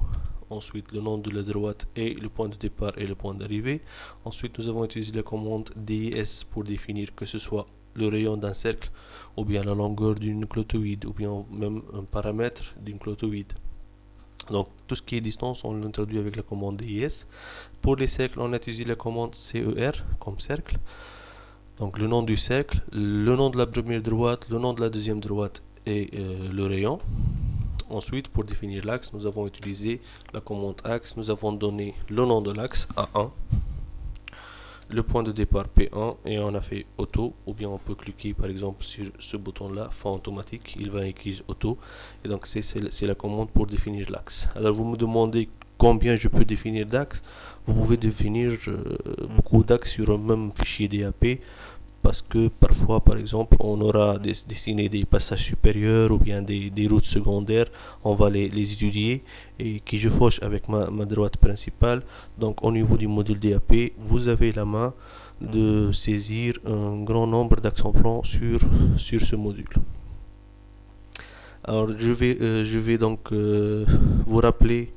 ensuite le nom de la droite et le point de départ et le point d'arrivée. Ensuite nous avons utilisé la commande DIS pour définir que ce soit le rayon d'un cercle ou bien la longueur d'une clotoïde ou bien même un paramètre d'une clotoïde. Donc tout ce qui est distance on l'introduit avec la commande DIS. Pour les cercles on a utilisé la commande CER comme cercle. Donc le nom du cercle, le nom de la première droite, le nom de la deuxième droite et le rayon. Ensuite pour définir l'axe nous avons utilisé la commande axe. Nous avons donné le nom de l'axe A1, le point de départ P1 et on a fait auto, ou bien on peut cliquer par exemple sur ce bouton là, fin automatique, il va écrire auto, et donc c'est la commande pour définir l'axe. Alors vous me demandez combien je peux définir d'axes. Vous pouvez définir beaucoup d'axes sur un même fichier DAP, parce que parfois par exemple on aura dessiné des passages supérieurs ou bien des routes secondaires, on va les étudier et qui je fauche avec ma droite principale. Donc au niveau du module DAP vous avez la main de saisir un grand nombre d'axes en plan sur ce module. Alors je vais donc vous rappeler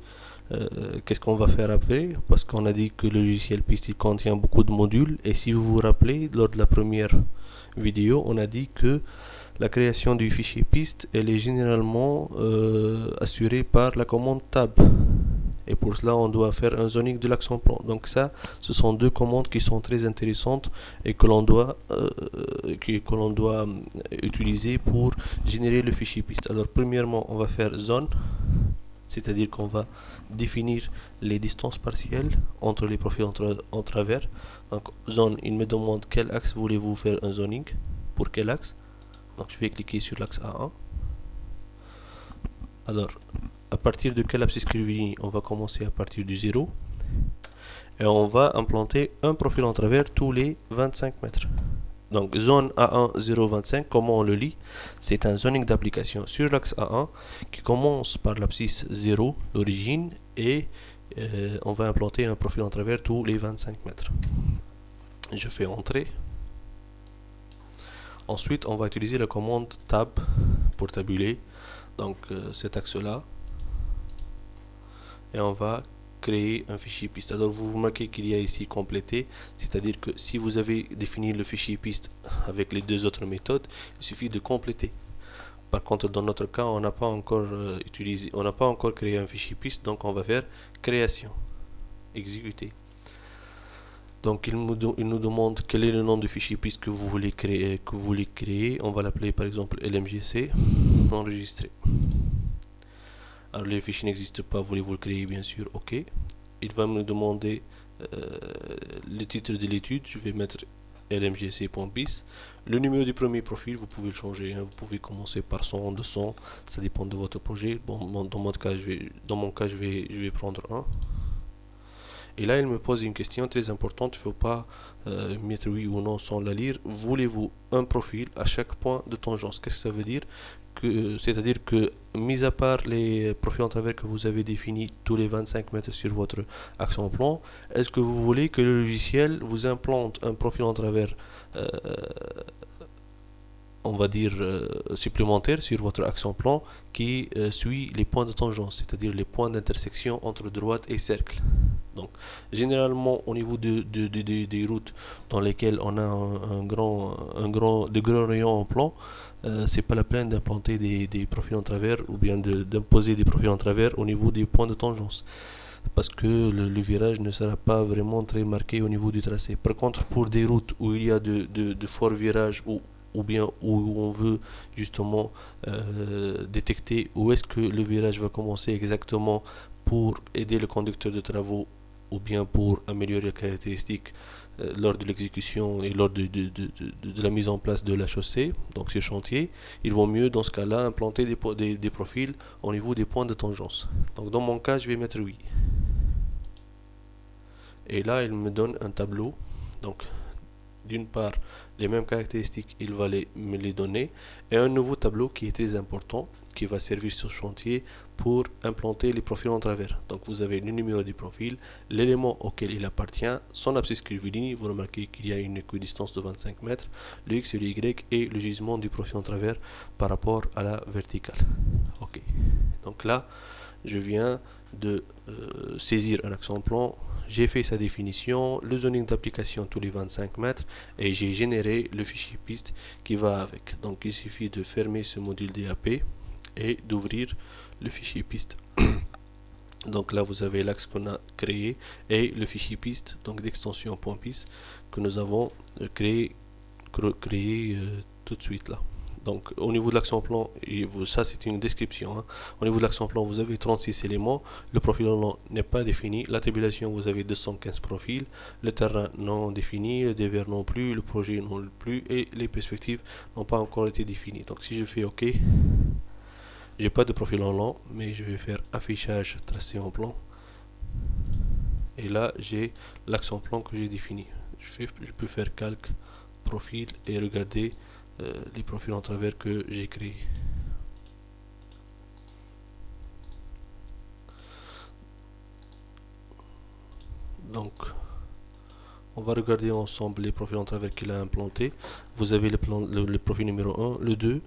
qu'est-ce qu'on va faire après, parce qu'on a dit que le logiciel piste il contient beaucoup de modules, et si vous vous rappelez, lors de la première vidéo, on a dit que la création du fichier piste elle est généralement assurée par la commande tab. Et pour cela, on doit faire un zoning de l'axe en plan. Donc ça, ce sont deux commandes qui sont très intéressantes et que l'on doit utiliser pour générer le fichier piste. Alors premièrement, on va faire zone, c'est-à-dire qu'on va définir les distances partielles entre les profils en travers. Donc zone, il me demande quel axe voulez-vous faire un zoning, pour quel axe. Donc je vais cliquer sur l'axe A1. Alors à partir de quelle abscisse curviligne on va commencer à partir du 0 et on va implanter un profil en travers tous les 25 mètres. Donc zone A1 0,25, comment on le lit? C'est un zoning d'application sur l'axe A1 qui commence par l'abscisse 0 d'origine et on va implanter un profil en travers tous les 25 mètres. Je fais entrer. Ensuite on va utiliser la commande tab pour tabuler donc cet axe là. Et on va créer un fichier piste. Alors vous remarquez qu'il y a ici complété, c'est-à-dire que si vous avez défini le fichier piste avec les deux autres méthodes, il suffit de compléter. Par contre, dans notre cas, on n'a pas encore créé un fichier piste, donc on va faire création, exécuter. Donc il nous demande quel est le nom du fichier piste que vous voulez créer. On va l'appeler par exemple LMGC, enregistrer. Alors le fichier n'existe pas, voulez-vous le créer? Bien sûr, ok. Il va me demander le titre de l'étude, je vais mettre lmgc.pis. Le numéro du premier profil, vous pouvez le changer, hein. Vous pouvez commencer par 100, 200, ça dépend de votre projet. Bon, dans mon cas, je vais prendre un. Et là, il me pose une question très importante, il ne faut pas mettre oui ou non sans la lire. Voulez-vous un profil à chaque point de tangence? Qu'est-ce que ça veut dire? C'est-à-dire que, mis à part les profils en travers que vous avez définis tous les 25 mètres sur votre axe en plan, est-ce que vous voulez que le logiciel vous implante un profil en travers on va dire supplémentaire sur votre axe en plan qui suit les points de tangence, c'est-à-dire les points d'intersection entre droite et cercle. Donc généralement au niveau des routes dans lesquelles on a de grands rayons en plan, c'est pas la peine d'implanter des profils en travers ou bien d'imposer des profils en travers au niveau des points de tangence, parce que le virage ne sera pas vraiment très marqué au niveau du tracé. Par contre, pour des routes où il y a de forts virages ou bien où on veut justement détecter où est-ce que le virage va commencer exactement pour aider le conducteur de travaux ou bien pour améliorer les caractéristiques lors de l'exécution et lors de la mise en place de la chaussée, donc ce chantier, il vaut mieux dans ce cas-là implanter des profils au niveau des points de tangence. Donc dans mon cas, je vais mettre oui. Et là, il me donne un tableau. Donc d'une part, les mêmes caractéristiques, il va me les donner, et un nouveau tableau qui est très important, qui va servir sur chantier pour implanter les profils en travers. Donc vous avez le numéro du profil, l'élément auquel il appartient, son abscisse curviligne, vous remarquez qu'il y a une équidistance de 25 mètres, le X et le Y et le gisement du profil en travers par rapport à la verticale. Ok, donc là, je viens de saisir un axe en plan, j'ai fait sa définition, le zoning d'application tous les 25 mètres et j'ai généré le fichier piste qui va avec. Donc il suffit de fermer ce module DAP et d'ouvrir le fichier piste. Donc là vous avez l'axe qu'on a créé et le fichier piste, donc d'extension .pis que nous avons créé tout de suite là. Donc au niveau de l'axe en plan, ça c'est une description, hein. Au niveau de l'axe en plan, vous avez 36 éléments, le profil en long n'est pas défini, la tabulation vous avez 215 profils, le terrain non défini, le dévers non plus, le projet non plus et les perspectives n'ont pas encore été définies. Donc si je fais OK, j'ai pas de profil en long, mais je vais faire affichage tracé en plan et là j'ai l'axe en plan que j'ai défini. Je peux faire calque, profil et regarder les profils en travers que j'ai créés. Donc on va regarder ensemble les profils en travers qu'il a implantés. Vous avez le profil numéro 1, le 2,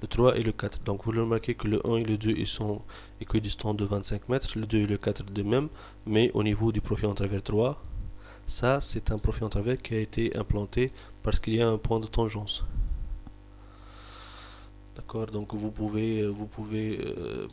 le 3 et le 4. Donc vous remarquez que le 1 et le 2 ils sont équidistants de 25 mètres, le 2 et le 4 de même, mais au niveau du profil en travers 3, ça c'est un profil en travers qui a été implanté parce qu'il y a un point de tangence. D'accord, donc vous pouvez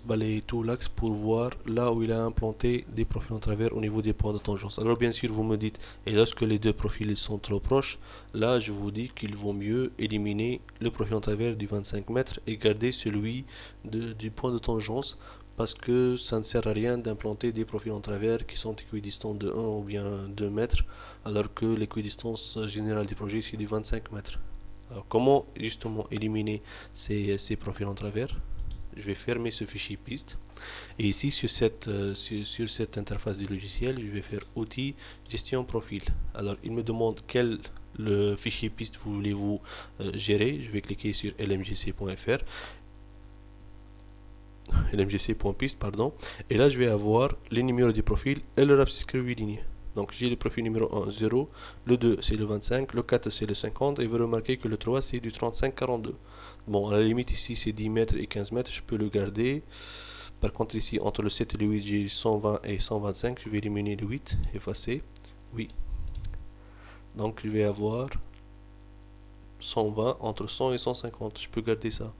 balayer tout l'axe pour voir là où il a implanté des profils en travers au niveau des points de tangence. Alors bien sûr vous me dites, et lorsque les deux profils sont trop proches, là je vous dis qu'il vaut mieux éliminer le profil en travers du 25 mètres et garder celui du point de tangence, parce que ça ne sert à rien d'implanter des profils en travers qui sont équidistants de 1 ou bien 2 mètres, alors que l'équidistance générale du projet c'est du 25 mètres. Alors, comment justement éliminer ces profils en travers? Je vais fermer ce fichier piste. Et ici, sur cette interface du logiciel, je vais faire outils, gestion profil. Alors, il me demande quel le fichier piste voulez-vous gérer. Je vais cliquer sur lmgc.fr, lmgc.piste, pardon. Et là, je vais avoir les numéros du profil et leur abscisse 8 lignes. Donc j'ai le profil numéro 1, 0, le 2 c'est le 25, le 4 c'est le 50, et vous remarquez que le 3 c'est du 35-42. Bon, à la limite ici c'est 10 mètres et 15 mètres, je peux le garder. Par contre ici entre le 7 et le 8 j'ai 120 et 125, je vais éliminer le 8, effacer, oui. Donc je vais avoir 120 entre 100 et 150, je peux garder ça.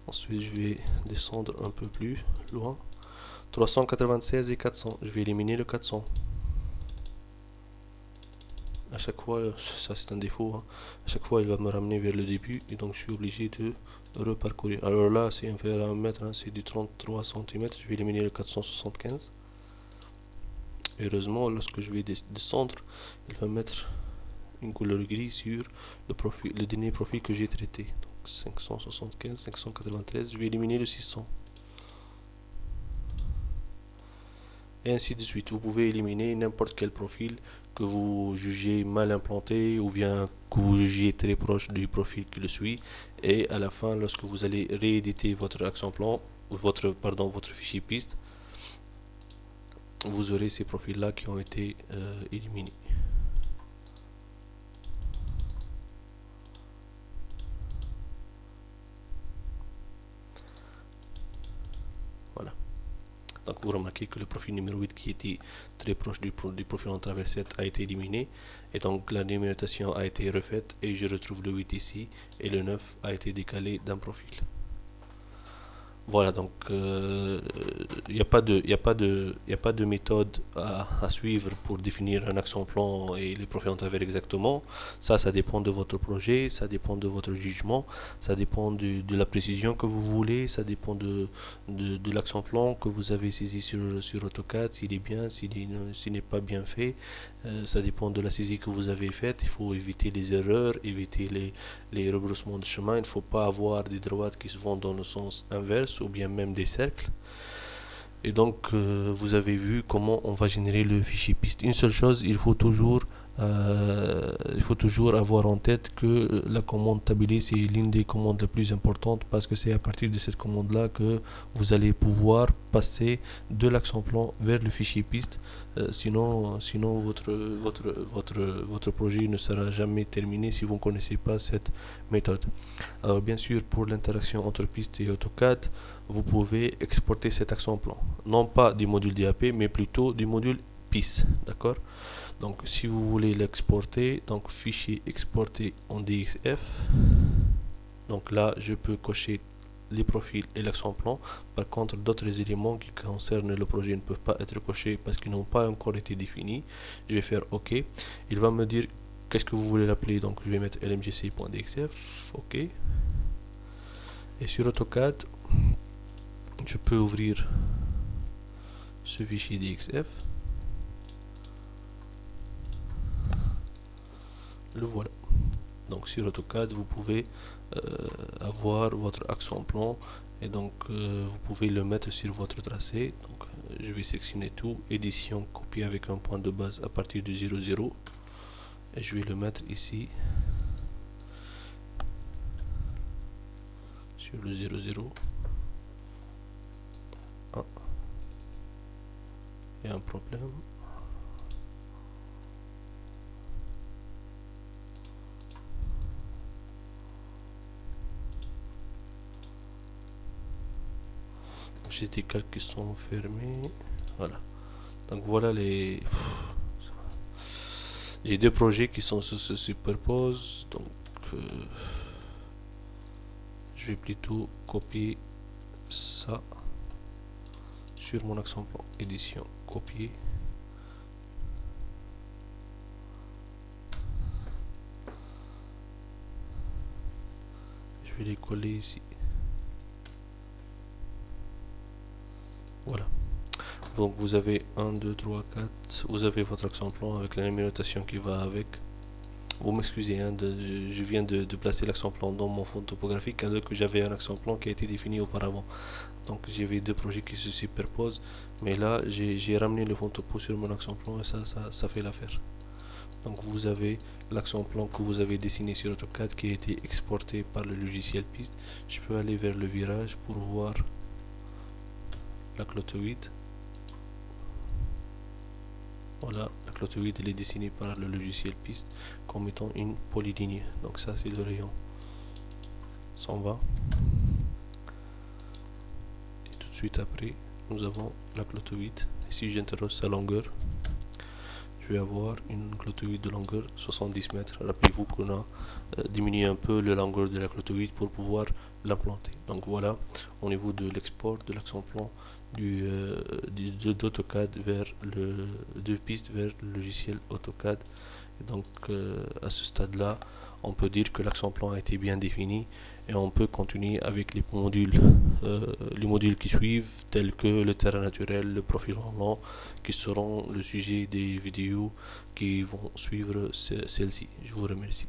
Ensuite je vais descendre un peu plus loin. 396 et 400, je vais éliminer le 400. À chaque fois, ça c'est un défaut, hein. À chaque fois il va me ramener vers le début et donc je suis obligé de reparcourir. Alors là c'est inférieur à 1 mètre, hein, c'est du 33 cm, je vais éliminer le 475. Heureusement, lorsque je vais descendre, il va mettre une couleur gris sur le dernier profil que j'ai traité. Donc 575, 593, je vais éliminer le 600. Et ainsi de suite. Vous pouvez éliminer n'importe quel profil que vous jugez mal implanté ou bien que vous jugez très proche du profil qui le suit, et à la fin, lorsque vous allez rééditer votre action plan, votre fichier piste, vous aurez ces profils là qui ont été éliminés. Voilà. Donc vous remarquez que le profil numéro 8 qui était très proche du profil en travers 7 a été éliminé, et donc la numérotation a été refaite et je retrouve le 8 ici et le 9 a été décalé d'un profil. Voilà, donc il n'y a pas de méthode à suivre pour définir un action plan et les profils en travers exactement. Ça dépend de votre projet, ça dépend de votre jugement, ça dépend de la précision que vous voulez, ça dépend de l'action plan que vous avez saisi sur AutoCAD, s'il est bien, s'il n'est pas bien fait. Ça dépend de la saisie que vous avez faite. Il faut éviter les erreurs, éviter les rebroussements de chemin. Il ne faut pas avoir des droites qui se vont dans le sens inverse ou bien même des cercles. Et donc vous avez vu comment on va générer le fichier piste. Une seule chose, il faut toujours avoir en tête que la commande tablée c'est l'une des commandes les plus importantes, parce que c'est à partir de cette commande là que vous allez pouvoir passer de l'action plan vers le fichier piste. Sinon votre projet ne sera jamais terminé si vous ne connaissez pas cette méthode. Alors bien sûr, pour l'interaction entre piste et AutoCAD, vous pouvez exporter cette action plan, non pas du module DAP mais plutôt du module PIS, d'accord. Donc si vous voulez l'exporter, donc fichier exporter en DXF, donc là je peux cocher les profils et l'action plan. Par contre, d'autres éléments qui concernent le projet ne peuvent pas être cochés parce qu'ils n'ont pas encore été définis. Je vais faire OK. Il va me dire qu'est-ce que vous voulez l'appeler, donc je vais mettre lmgc.dxf, OK. Et sur AutoCAD, je peux ouvrir ce fichier DXF. Le voilà. Donc sur AutoCAD, vous pouvez avoir votre action plan, et donc vous pouvez le mettre sur votre tracé. Donc je vais sélectionner tout, édition, copier avec un point de base à partir du 00, et je vais le mettre ici sur le 00. Ah, il y a un problème. j'ai des calques qui sont fermés. Voilà. Donc voilà les... J'ai deux projets qui se superposent. Donc je vais plutôt copier ça sur mon accent plan. Édition, copier. Je vais les coller ici. Voilà. Donc vous avez 1, 2, 3, 4. Vous avez votre accent plan avec la numérotation qui va avec. Vous m'excusez, hein, je viens de placer l'accent plan dans mon fond topographique alors que j'avais un accent plan qui a été défini auparavant. Donc j'avais deux projets qui se superposent, mais là j'ai ramené le fond topo sur mon accent plan et ça fait l'affaire. Donc vous avez l'accent plan que vous avez dessiné sur AutoCAD qui a été exporté par le logiciel piste. Je peux aller vers le virage pour voir la clotoïde. Voilà, la clotoïde elle est dessinée par le logiciel piste comme étant une polyligne. Donc ça c'est le rayon 120. Et tout de suite après, nous avons la clotoïde. Et si j'interroge sa longueur, je vais avoir une clotoïde de longueur 70 mètres. Rappelez-vous qu'on a diminué un peu la longueur de la clotoïde pour pouvoir l'implanter. Donc voilà, au niveau de l'export de l'accent plan d'AutoCAD vers de piste vers le logiciel AutoCAD. Et donc à ce stade là on peut dire que l'accent plan a été bien défini et on peut continuer avec les modules qui suivent tels que le terrain naturel, le profil rendement qui seront le sujet des vidéos qui vont suivre celle-ci. Je vous remercie.